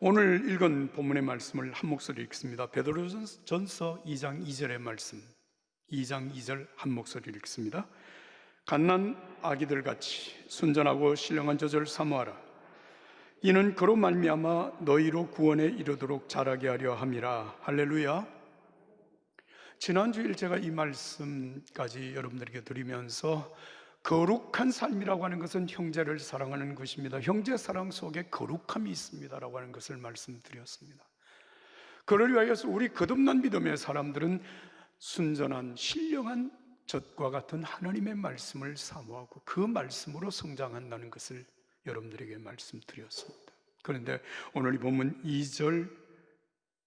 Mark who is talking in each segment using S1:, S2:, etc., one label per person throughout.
S1: 오늘 읽은 본문의 말씀을 한 목소리 읽습니다. 베드로전서 2장 2절의 말씀, 2장 2절 한 목소리 읽습니다. 갓난 아기들 같이 순전하고 신령한 젖을 사모하라. 이는 그로 말미암아 너희로 구원에 이르도록 자라게 하려 함이라. 할렐루야. 지난주일 제가 이 말씀까지 여러분들에게 드리면서 거룩한 삶이라고 하는 것은 형제를 사랑하는 것입니다. 형제 사랑 속에 거룩함이 있습니다라고 하는 것을 말씀드렸습니다. 그를 위하여서 우리 거듭난 믿음의 사람들은 순전한 신령한 젖과 같은 하나님의 말씀을 사모하고 그 말씀으로 성장한다는 것을 여러분들에게 말씀드렸습니다. 그런데 오늘 이 본문 2절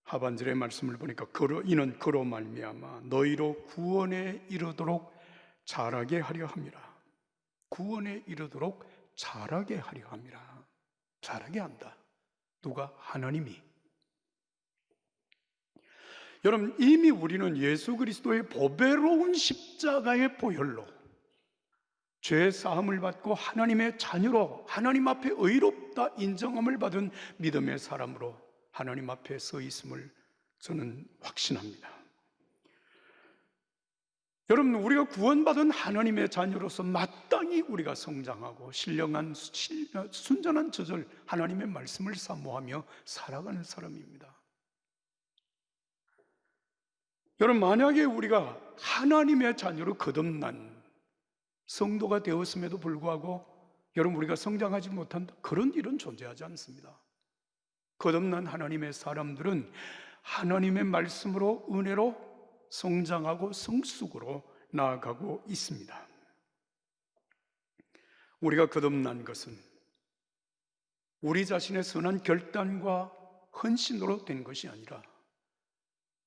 S1: 하반절의 말씀을 보니까 이는 그로 말미암아 너희로 구원에 이르도록 자라게 하려 함이라. 구원에 이르도록 자라게 하려 함이라. 자라게 한다. 누가? 하나님이. 여러분, 이미 우리는 예수 그리스도의 보배로운 십자가의 보혈로 죄 사함을 받고 하나님의 자녀로 하나님 앞에 의롭다 인정함을 받은 믿음의 사람으로 하나님 앞에 서 있음을 저는 확신합니다. 여러분, 우리가 구원받은 하나님의 자녀로서 마땅히 우리가 성장하고 신령한 순전한 젖을 하나님의 말씀을 사모하며 살아가는 사람입니다. 여러분, 만약에 우리가 하나님의 자녀로 거듭난 성도가 되었음에도 불구하고 여러분 우리가 성장하지 못한다, 그런 일은 존재하지 않습니다. 거듭난 하나님의 사람들은 하나님의 말씀으로 은혜로 성장하고 성숙으로 나아가고 있습니다. 우리가 거듭난 것은 우리 자신의 선한 결단과 헌신으로 된 것이 아니라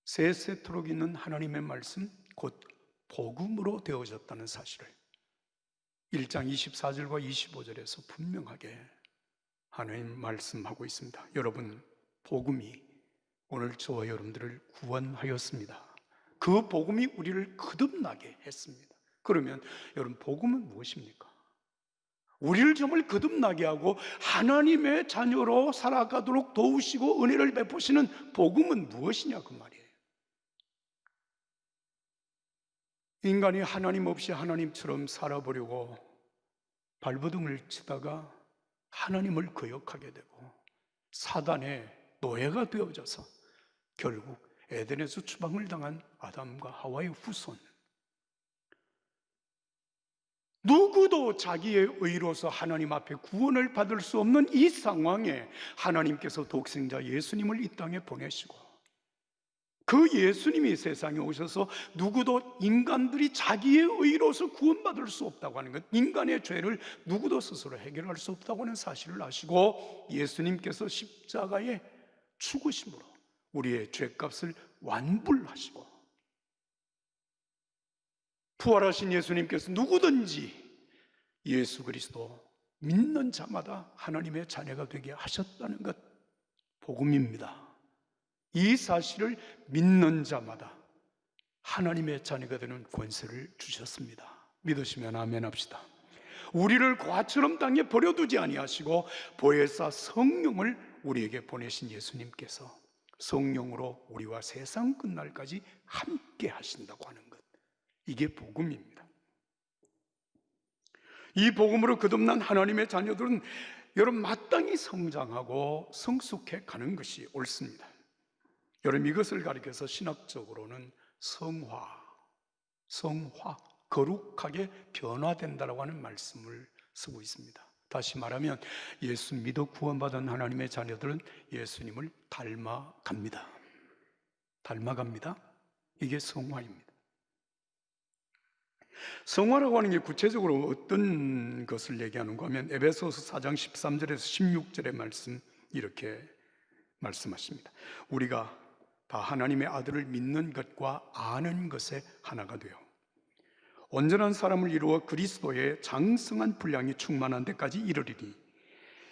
S1: 세세토록 있는 하나님의 말씀, 곧 복음으로 되어졌다는 사실을 1장 24절과 25절에서 분명하게 하나님 말씀하고 있습니다. 여러분, 복음이 오늘 저와 여러분들을 구원하였습니다. 그 복음이 우리를 거듭나게 했습니다. 그러면 여러분, 복음은 무엇입니까? 우리를 정말 거듭나게 하고 하나님의 자녀로 살아가도록 도우시고 은혜를 베푸시는 복음은 무엇이냐, 그 말이에요. 인간이 하나님 없이 하나님처럼 살아보려고 발버둥을 치다가 하나님을 거역하게 되고 사단의 노예가 되어져서 결국 에덴에서 추방을 당한 아담과 하와의 후손, 누구도 자기의 의로서 하나님 앞에 구원을 받을 수 없는 이 상황에 하나님께서 독생자 예수님을 이 땅에 보내시고 그 예수님이 세상에 오셔서 누구도 인간들이 자기의 의로서 구원받을 수 없다고 하는 것, 인간의 죄를 누구도 스스로 해결할 수 없다고 하는 사실을 아시고 예수님께서 십자가에 죽으심으로 우리의 죄값을 완불하시고 부활하신 예수님께서 누구든지 예수 그리스도 믿는 자마다 하나님의 자녀가 되게 하셨다는 것, 복음입니다. 이 사실을 믿는 자마다 하나님의 자녀가 되는 권세를 주셨습니다. 믿으시면 아멘 합시다. 우리를 과처럼 땅에 버려두지 아니하시고 보혜사 성령을 우리에게 보내신 예수님께서 성령으로 우리와 세상 끝날까지 함께 하신다고 하는 것, 이게 복음입니다. 이 복음으로 거듭난 하나님의 자녀들은 여러분 마땅히 성장하고 성숙해 가는 것이 옳습니다. 여러분, 이것을 가리켜서 신학적으로는 성화, 거룩하게 변화된다라고 하는 말씀을 쓰고 있습니다. 다시 말하면 예수 믿어 구원받은 하나님의 자녀들은 예수님을 닮아갑니다. 이게 성화입니다. 성화라고 하는 게 구체적으로 어떤 것을 얘기하는가 하면 에베소서 4장 13절에서 16절의 말씀, 이렇게 말씀하십니다. 우리가 다 하나님의 아들을 믿는 것과 아는 것에 하나가 되어 온전한 사람을 이루어 그리스도의 장성한 분량이 충만한 데까지 이르리니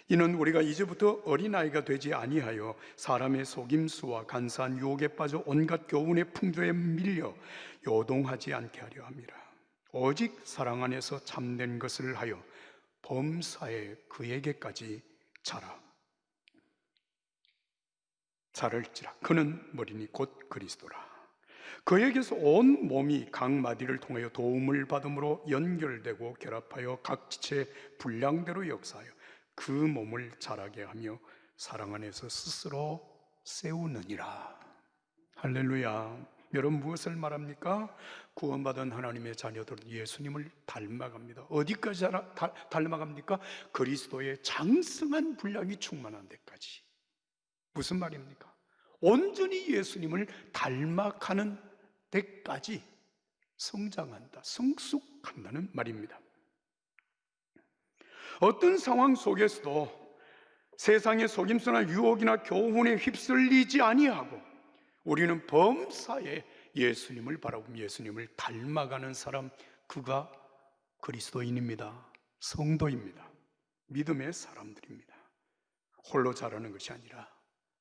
S1: 이는 우리가 이제부터 어린아이가 되지 아니하여 사람의 속임수와 간사한 유혹에 빠져 온갖 교훈의 풍조에 밀려 요동하지 않게 하려 함이라. 오직 사랑 안에서 참된 것을 하여 범사에 그에게까지 자라. 자랄지라. 그는 머리니 곧 그리스도라. 그에게서 온 몸이 각 마디를 통하여 도움을 받음으로 연결되고 결합하여 각 지체 분량대로 역사하여 그 몸을 자라게 하며 사랑 안에서 스스로 세우느니라. 할렐루야. 여러분, 무엇을 말합니까? 구원받은 하나님의 자녀들은 예수님을 닮아갑니다. 어디까지 닮아갑니까? 그리스도의 장성한 분량이 충만한 데까지. 무슨 말입니까? 온전히 예수님을 닮아가는 데까지 성장한다, 성숙한다는 말입니다. 어떤 상황 속에서도 세상의 속임수나 유혹이나 교훈에 휩쓸리지 아니하고 우리는 범사에 예수님을 바라보며 예수님을 닮아가는 사람, 그가 그리스도인입니다. 성도입니다. 믿음의 사람들입니다. 홀로 자라는 것이 아니라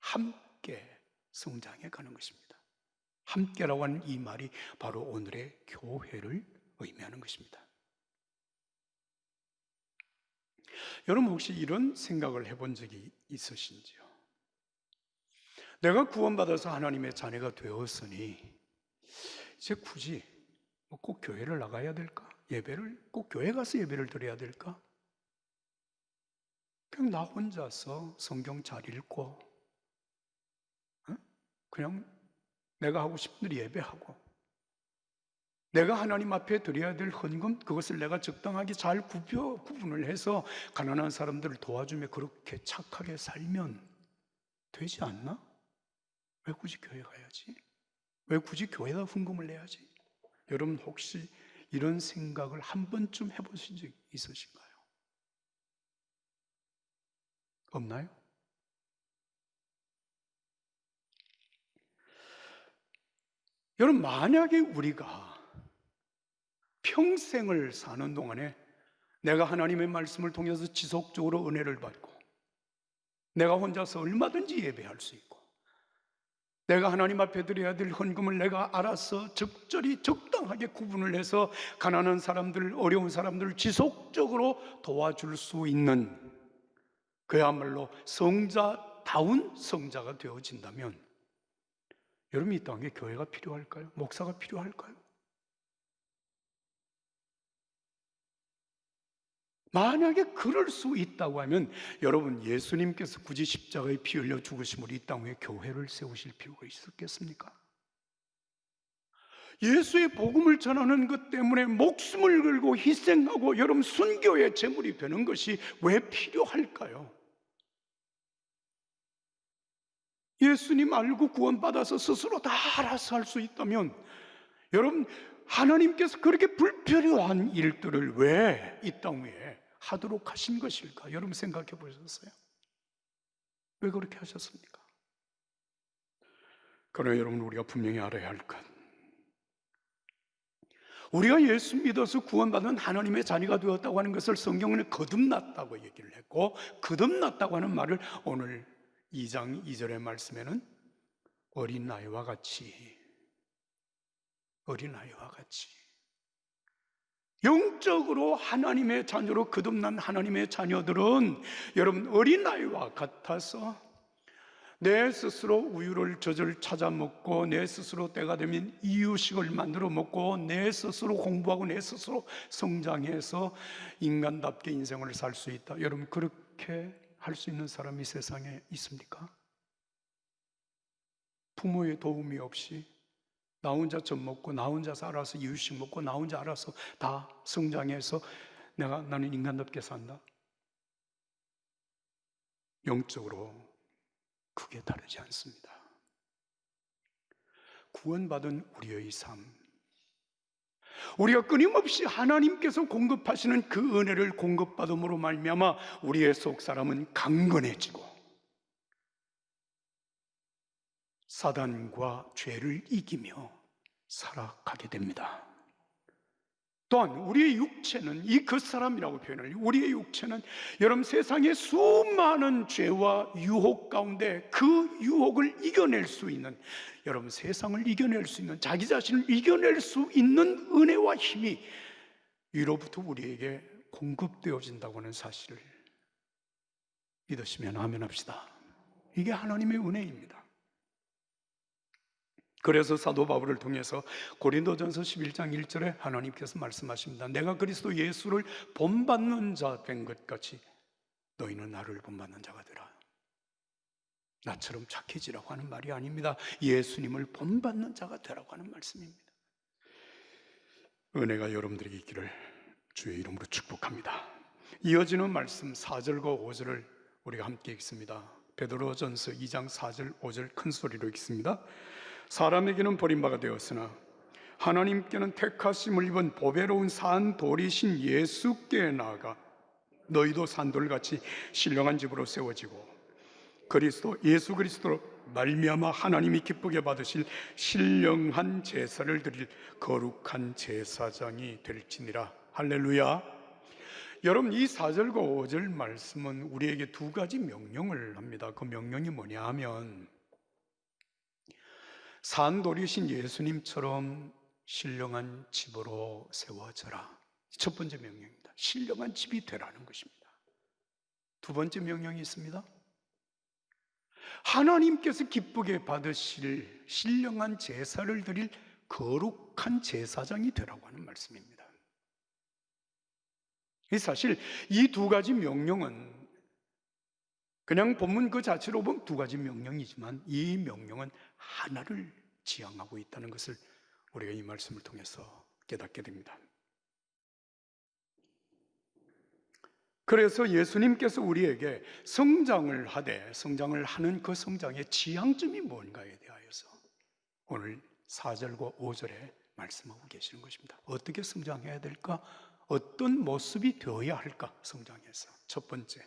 S1: 함께 성장해 가는 것입니다. 함께라고 하는 이 말이 바로 오늘의 교회를 의미하는 것입니다. 여러분, 혹시 이런 생각을 해본 적이 있으신지요? 내가 구원받아서 하나님의 자녀가 되었으니 이제 굳이 꼭 교회를 나가야 될까? 예배를 꼭 교회 가서 예배를 드려야 될까? 그냥 나 혼자서 성경 잘 읽고 그냥 내가 하고 싶은 대로 예배하고 내가 하나님 앞에 드려야 될 헌금, 그것을 내가 적당하게 잘 구분을 해서 가난한 사람들을 도와주며 그렇게 착하게 살면 되지 않나? 왜 굳이 교회 가야지? 왜 굳이 교회에다 헌금을 내야지? 여러분, 혹시 이런 생각을 한 번쯤 해보신 적 있으신가요? 없나요? 여러분, 만약에 우리가 평생을 사는 동안에 내가 하나님의 말씀을 통해서 지속적으로 은혜를 받고 내가 혼자서 얼마든지 예배할 수 있고 내가 하나님 앞에 드려야 될 헌금을 내가 알아서 적절히 적당하게 구분을 해서 가난한 사람들, 어려운 사람들을 지속적으로 도와줄 수 있는 그야말로 성자다운 성자가 되어진다면 여러분, 이 땅에 교회가 필요할까요? 목사가 필요할까요? 만약에 그럴 수 있다고 하면 여러분, 예수님께서 굳이 십자가에 피 흘려 죽으심으로 이 땅에 교회를 세우실 필요가 있었겠습니까? 예수의 복음을 전하는 것 때문에 목숨을 걸고 희생하고 여러분 순교의 제물이 되는 것이 왜 필요할까요? 예수님 알고 구원받아서 스스로 다 알아서 할 수 있다면 여러분, 하나님께서 그렇게 불필요한 일들을 왜 이 땅 위에 하도록 하신 것일까? 여러분 생각해 보셨어요? 왜 그렇게 하셨습니까? 그러나 여러분, 우리가 분명히 알아야 할 것, 우리가 예수 믿어서 구원받은 하나님의 자녀가 되었다고 하는 것을 성경은 거듭났다고 얘기를 했고, 거듭났다고 하는 말을 오늘 2장 2절의 말씀에는 어린아이와 같이, 어린아이와 같이 영적으로 하나님의 자녀로 거듭난 하나님의 자녀들은 여러분 어린아이와 같아서 내 스스로 우유를 젖을 찾아 먹고 내 스스로 때가 되면 이유식을 만들어 먹고 내 스스로 공부하고 내 스스로 성장해서 인간답게 인생을 살 수 있다. 여러분, 그렇게 할 수 있는 사람이 세상에 있습니까? 부모의 도움이 없이 나 혼자 젖 먹고 나 혼자서 알아서 이유식 먹고 나 혼자 알아서 다 성장해서 나는 인간답게 산다. 영적으로 크게 다르지 않습니다. 구원받은 우리의 삶, 우리가 끊임없이 하나님께서 공급하시는 그 은혜를 공급받음으로 말미암아 우리의 속사람은 강건해지고 사단과 죄를 이기며 살아가게 됩니다. 또한 우리의 육체는 이 겉사람이라고 표현을 해요. 우리의 육체는 여러분 세상의 수많은 죄와 유혹 가운데 그 유혹을 이겨낼 수 있는, 여러분 세상을 이겨낼 수 있는, 자기 자신을 이겨낼 수 있는 은혜와 힘이 위로부터 우리에게 공급되어진다고 하는 사실을 믿으시면 아멘 합시다. 이게 하나님의 은혜입니다. 그래서 사도 바울을 통해서 고린도전서 11장 1절에 하나님께서 말씀하십니다. 내가 그리스도 예수를 본받는 자 된 것 같이 너희는 나를 본받는 자가 되라. 나처럼 착해지라고 하는 말이 아닙니다. 예수님을 본받는 자가 되라고 하는 말씀입니다. 은혜가 여러분들에게 있기를 주의 이름으로 축복합니다. 이어지는 말씀 4절과 5절을 우리가 함께 읽습니다. 베드로전서 2장 4절 5절 큰 소리로 읽습니다. 사람에게는 버림바가 되었으나 하나님께는 택하심을 입은 보배로운 산돌이신 예수께 나아가 너희도 산돌같이 신령한 집으로 세워지고 예수 그리스도로 말미암아 하나님이 기쁘게 받으실 신령한 제사를 드릴 거룩한 제사장이 될지니라. 할렐루야. 여러분, 이 4절과 5절 말씀은 우리에게 두 가지 명령을 합니다. 그 명령이 뭐냐 하면 산돌이신 예수님처럼 신령한 집으로 세워져라. 첫 번째 명령입니다. 신령한 집이 되라는 것입니다. 두 번째 명령이 있습니다. 하나님께서 기쁘게 받으실 신령한 제사를 드릴 거룩한 제사장이 되라고 하는 말씀입니다. 사실 이 두 가지 명령은 그냥 본문 그 자체로 보면 두 가지 명령이지만 이 명령은 하나를 지향하고 있다는 것을 우리가 이 말씀을 통해서 깨닫게 됩니다. 그래서 예수님께서 우리에게 성장을 하는 그 성장의 지향점이 뭔가에 대하여서 오늘 4절과 5절에 말씀하고 계시는 것입니다. 어떻게 성장해야 될까? 어떤 모습이 되어야 할까? 성장해서 첫 번째,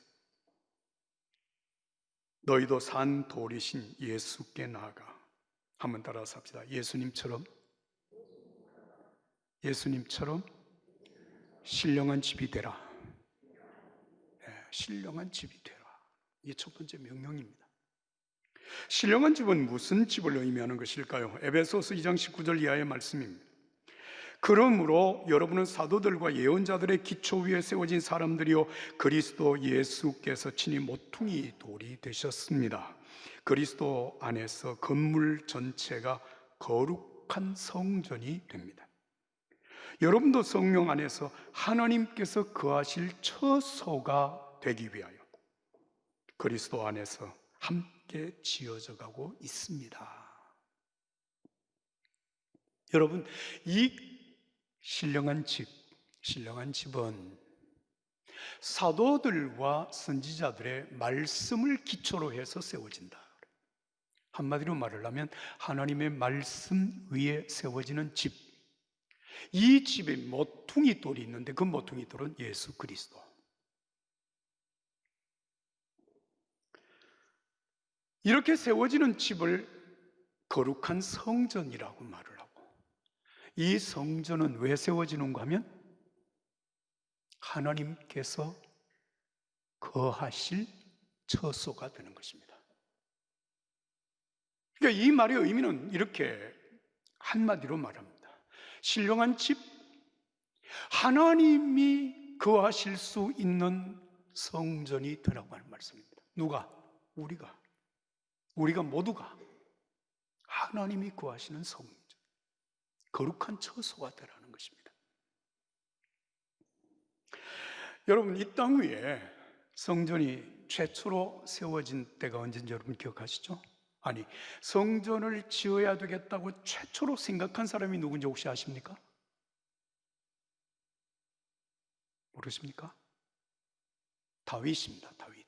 S1: 너희도 산돌이신 예수께 나아가. 한번 따라서 합시다. 예수님처럼 신령한 집이 되라. 신령한 집이 되라. 이게 첫 번째 명령입니다. 신령한 집은 무슨 집을 의미하는 것일까요? 에베소서 2장 19절 이하의 말씀입니다. 그러므로 여러분은 사도들과 예언자들의 기초 위에 세워진 사람들이요 그리스도 예수께서 친히 모퉁이 돌이 되셨습니다. 그리스도 안에서 건물 전체가 거룩한 성전이 됩니다. 여러분도 성령 안에서 하나님께서 거하실 처소가 되기 위하여 그리스도 안에서 함께 지어져 가고 있습니다. 여러분, 이 신령한 집은 사도들과 선지자들의 말씀을 기초로 해서 세워진다. 한마디로 말을 하면 하나님의 말씀 위에 세워지는 집. 이 집에 모퉁이 돌이 있는데 그 모퉁이 돌은 예수 그리스도. 이렇게 세워지는 집을 거룩한 성전이라고 말을 하고, 이 성전은 왜 세워지는가 하면 하나님께서 거하실 처소가 되는 것입니다. 그러니까 이 말의 의미는 이렇게 한마디로 말합니다. 신령한 집, 하나님이 거하실 수 있는 성전이 되라고 하는 말씀입니다. 누가? 우리가 모두가 하나님이 거하시는 성전, 거룩한 처소가 되라는 것입니다. 여러분, 이 땅 위에 성전이 최초로 세워진 때가 언제인지 여러분 기억하시죠? 아니, 성전을 지어야 되겠다고 최초로 생각한 사람이 누군지 혹시 아십니까? 모르십니까? 다윗입니다. 다윗.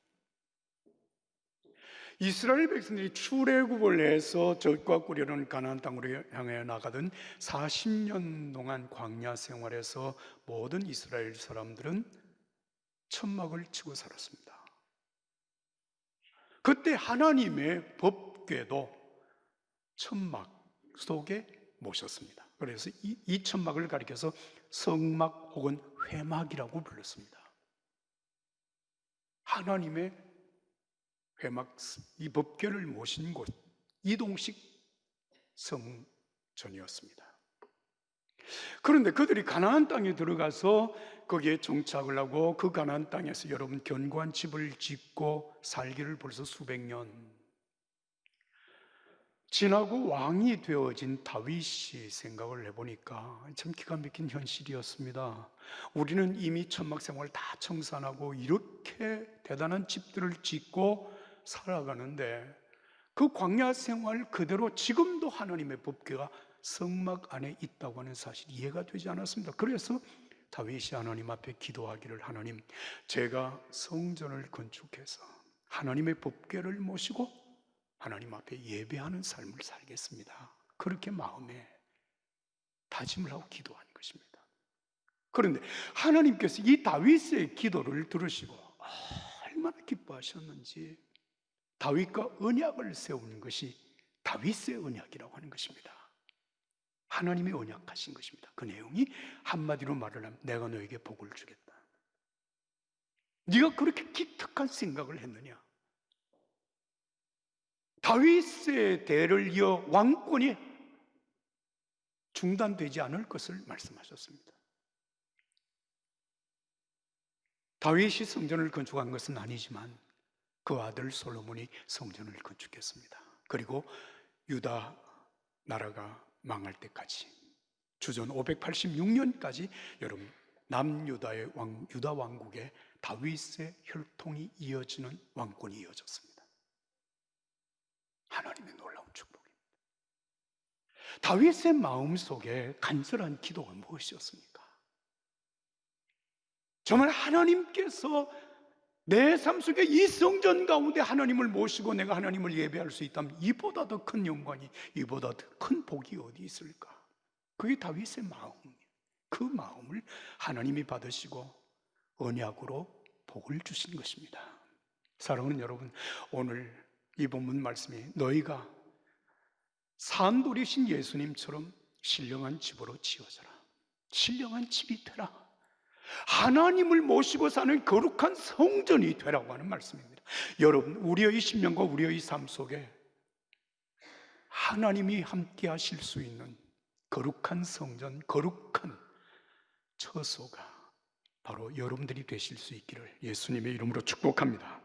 S1: 이스라엘 백성들이 출애굽을 해서 젖과 꿀이는 가나안 땅으로 향해 나가던 40년 동안 광야 생활에서 모든 이스라엘 사람들은 천막을 치고 살았습니다. 그때 하나님의 법궤도 천막 속에 모셨습니다. 그래서 이 천막을 가리켜서 성막 혹은 회막이라고 불렀습니다. 하나님의 회막, 이 법궤를 모신 곳, 이동식 성전이었습니다. 그런데 그들이 가나안 땅에 들어가서 거기에 정착을 하고 그 가나안 땅에서 여러분 견고한 집을 짓고 살기를 벌써 수백 년. 지나고 왕이 되어진 다윗이 생각을 해보니까 참 기가 막힌 현실이었습니다. 우리는 이미 천막 생활 다 청산하고 이렇게 대단한 집들을 짓고 살아가는데 그 광야 생활 그대로 지금도 하나님의 법궤가 성막 안에 있다고 하는 사실이 이해가 되지 않았습니다. 그래서 다윗이 하나님 앞에 기도하기를, 하나님, 제가 성전을 건축해서 하나님의 법궤를 모시고 하나님 앞에 예배하는 삶을 살겠습니다. 그렇게 마음에 다짐을 하고 기도한 것입니다. 그런데 하나님께서 이 다윗의 기도를 들으시고 얼마나 기뻐하셨는지 다윗과 언약을 세우는 것이 다윗의 언약이라고 하는 것입니다. 하나님이 언약하신 것입니다. 그 내용이 한마디로 말을 하면 내가 너에게 복을 주겠다. 네가 그렇게 기특한 생각을 했느냐? 다윗의 대를 이어 왕권이 중단되지 않을 것을 말씀하셨습니다. 다윗이 성전을 건축한 것은 아니지만 그 아들 솔로몬이 성전을 건축했습니다. 그리고 유다 나라가 망할 때까지, 주전 586년까지 여러분 남유다의 유다 왕국에 다윗의 혈통이 이어지는 왕권이 이어졌습니다. 하나님의 놀라운 축복입니다. 다윗의 마음속에 간절한 기도가 무엇이었습니까? 정말 하나님께서 내 삶 속에 이 성전 가운데 하나님을 모시고 내가 하나님을 예배할 수 있다면 이보다 더 큰 영광이, 이보다 더 큰 복이 어디 있을까? 그게 다윗의 마음이에요. 그 마음을 하나님이 받으시고 언약으로 복을 주신 것입니다. 사랑하는 여러분, 오늘 이 본문 말씀이 너희가 산돌이신 예수님처럼 신령한 집으로 지어져라, 신령한 집이 되라, 하나님을 모시고 사는 거룩한 성전이 되라고 하는 말씀입니다. 여러분, 우리의 심령과 우리의 삶 속에 하나님이 함께 하실 수 있는 거룩한 성전, 거룩한 처소가 바로 여러분들이 되실 수 있기를 예수님의 이름으로 축복합니다.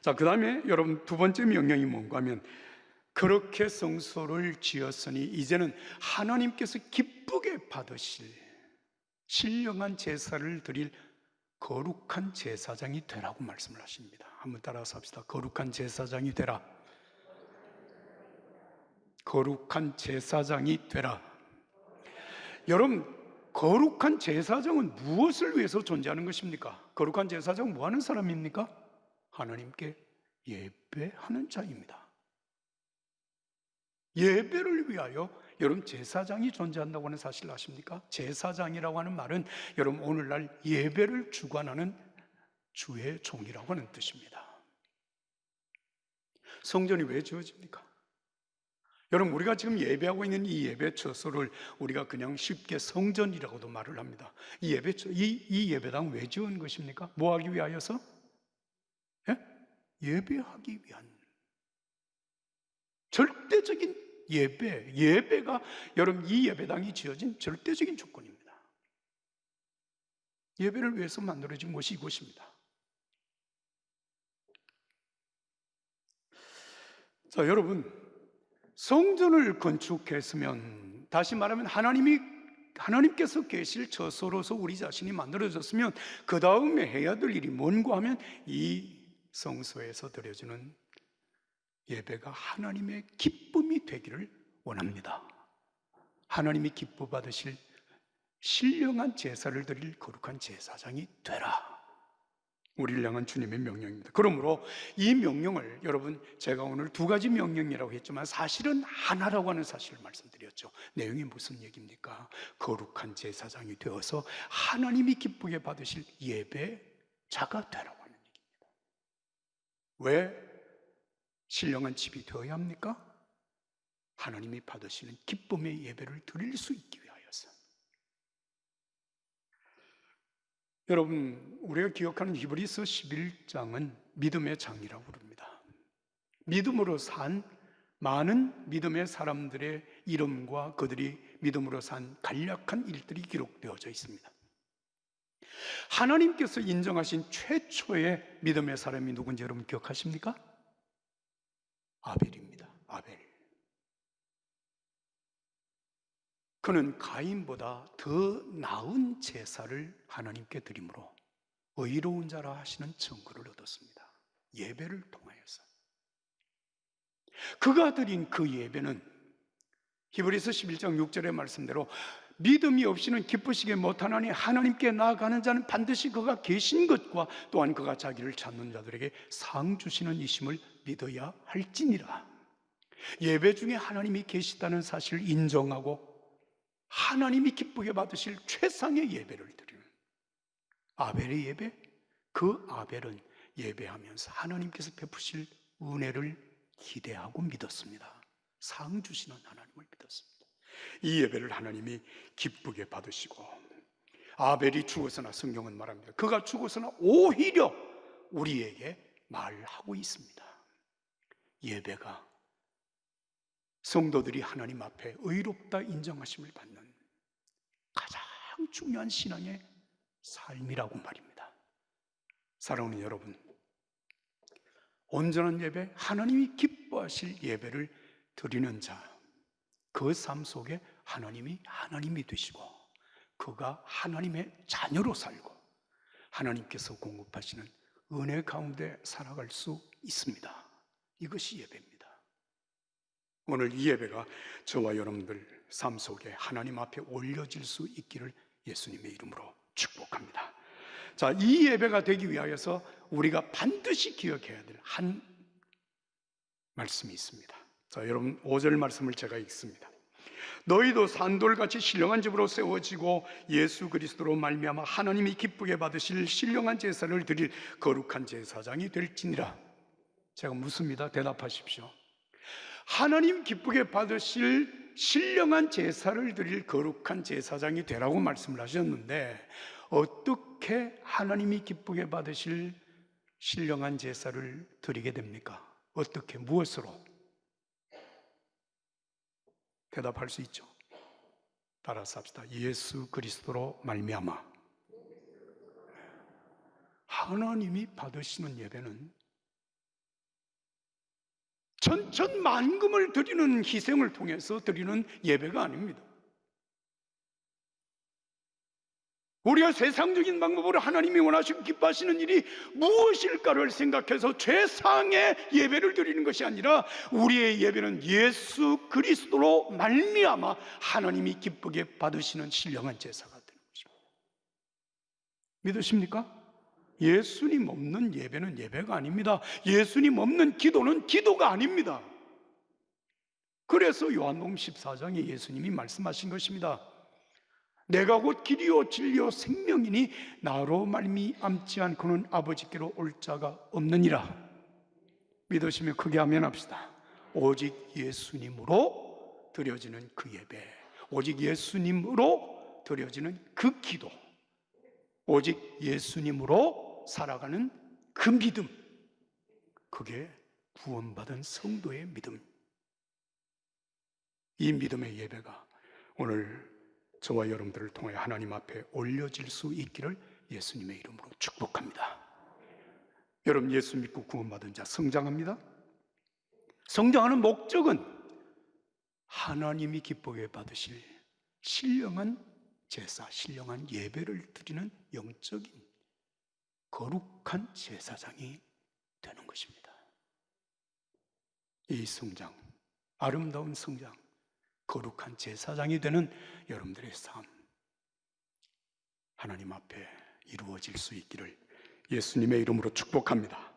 S1: 자, 그 다음에 여러분 두 번째 명령이 뭔가 하면, 그렇게 성소를 지었으니 이제는 하나님께서 기쁘게 받으실 신령한 제사를 드릴 거룩한 제사장이 되라고 말씀을 하십니다. 한번 따라서 합시다. 거룩한 제사장이 되라. 거룩한 제사장이 되라. 여러분, 거룩한 제사장은 무엇을 위해서 존재하는 것입니까? 거룩한 제사장은 뭐 하는 사람입니까? 하나님께 예배하는 자입니다. 예배를 위하여 여러분 제사장이 존재한다고 하는 사실을 아십니까? 제사장이라고 하는 말은 여러분 오늘날 예배를 주관하는 주의 종이라고 하는 뜻입니다. 성전이 왜 지어집니까? 여러분, 우리가 지금 예배하고 있는 이 예배 처소를 우리가 그냥 쉽게 성전이라고도 말을 합니다. 이 예배당 왜 지은 것입니까? 뭐 하기 위하여서? 예? 예배하기 위한 절대적인 예배가 여러분 이 예배당이 지어진 절대적인 조건입니다. 예배를 위해서 만들어진 곳이 이곳입니다. 자, 여러분, 성전을 건축했으면, 다시 말하면 하나님께서 계실 처소로서 우리 자신이 만들어졌으면 그 다음에 해야 될 일이 뭔가 하면 이 성소에서 드려지는 예배가 하나님의 기쁨이 되기를 원합니다. 하나님이 기뻐 받으실 신령한 제사를 드릴 거룩한 제사장이 되라. 우리를 향한 주님의 명령입니다. 그러므로 이 명령을 여러분, 제가 오늘 두 가지 명령이라고 했지만 사실은 하나라고 하는 사실을 말씀드렸죠. 내용이 무슨 얘기입니까? 거룩한 제사장이 되어서 하나님이 기쁘게 받으실 예배자가 되라고 하는 얘기입니다. 왜 신령한 집이 되어야 합니까? 하나님이 받으시는 기쁨의 예배를 드릴 수 있기 위하여서. 여러분, 우리가 기억하는 히브리서 11장은 믿음의 장이라고 부릅니다. 믿음으로 산 많은 믿음의 사람들의 이름과 그들이 믿음으로 산 간략한 일들이 기록되어져 있습니다. 하나님께서 인정하신 최초의 믿음의 사람이 누군지 여러분 기억하십니까? 아벨입니다. 아벨. 그는 가인보다 더 나은 제사를 하나님께 드림으로 의로운 자라 하시는 증거를 얻었습니다. 예배를 통하여서. 그가 드린 그 예배는 히브리서 11장 6절의 말씀대로 믿음이 없이는 기쁘시게 못하나니 하나님께 나아가는 자는 반드시 그가 계신 것과 또한 그가 자기를 찾는 자들에게 상 주시는 이심을 믿어야 할지니라. 예배 중에 하나님이 계시다는 사실을 인정하고 하나님이 기쁘게 받으실 최상의 예배를 드리는 아벨의 예배, 그 아벨은 예배하면서 하나님께서 베푸실 은혜를 기대하고 믿었습니다. 상 주시는 하나님을 믿었습니다. 이 예배를 하나님이 기쁘게 받으시고, 아벨이 죽었으나 성경은 말합니다. 그가 죽었으나 오히려 우리에게 말하고 있습니다. 예배가 성도들이 하나님 앞에 의롭다 인정하심을 받는 가장 중요한 신앙의 삶이라고 말입니다. 사랑하는 여러분, 온전한 예배, 하나님이 기뻐하실 예배를 드리는 자, 그 삶 속에 하나님이 되시고 그가 하나님의 자녀로 살고 하나님께서 공급하시는 은혜 가운데 살아갈 수 있습니다. 이것이 예배입니다. 오늘 이 예배가 저와 여러분들 삶 속에 하나님 앞에 올려질 수 있기를 예수님의 이름으로 축복합니다. 자, 이 예배가 되기 위하여서 우리가 반드시 기억해야 될 한 말씀이 있습니다. 자, 여러분 5절 말씀을 제가 읽습니다. 너희도 산돌같이 신령한 집으로 세워지고 예수 그리스도로 말미암아 하나님이 기쁘게 받으실 신령한 제사를 드릴 거룩한 제사장이 될지니라. 제가 묻습니다. 대답하십시오. 하나님 기쁘게 받으실 신령한 제사를 드릴 거룩한 제사장이 되라고 말씀을 하셨는데, 어떻게 하나님이 기쁘게 받으실 신령한 제사를 드리게 됩니까? 어떻게, 무엇으로? 대답할 수 있죠. 따라서 합시다. 예수 그리스도로 말미암아. 하나님이 받으시는 예배는 천천만금을 드리는 희생을 통해서 드리는 예배가 아닙니다. 우리가 세상적인 방법으로 하나님이 원하시고 기뻐하시는 일이 무엇일까를 생각해서 최상의 예배를 드리는 것이 아니라, 우리의 예배는 예수 그리스도로 말미암아 하나님이 기쁘게 받으시는 신령한 제사가 되는 것입니다. 믿으십니까? 예수님 없는 예배는 예배가 아닙니다. 예수님 없는 기도는 기도가 아닙니다. 그래서 요한복음 14장에 예수님이 말씀하신 것입니다. 내가 곧 길이요 진리요 생명이니 나로 말미암지 않고는 아버지께로 올 자가 없느니라. 믿으시면 크게 아멘 합시다. 오직 예수님으로 드려지는 그 예배, 오직 예수님으로 드려지는 그 기도, 오직 예수님으로 살아가는 그 믿음, 그게 구원받은 성도의 믿음. 이 믿음의 예배가 오늘 저와 여러분들을 통해 하나님 앞에 올려질 수 있기를 예수님의 이름으로 축복합니다. 여러분, 예수 믿고 구원받은 자 성장합니다. 성장하는 목적은 하나님이 기쁘게 받으실 신령한 제사, 신령한 예배를 드리는 영적인 거룩한 제사장이 되는 것입니다. 이 성장, 아름다운 성장, 거룩한 제사장이 되는 여러분들의 삶, 하나님 앞에 이루어질 수 있기를 예수님의 이름으로 축복합니다.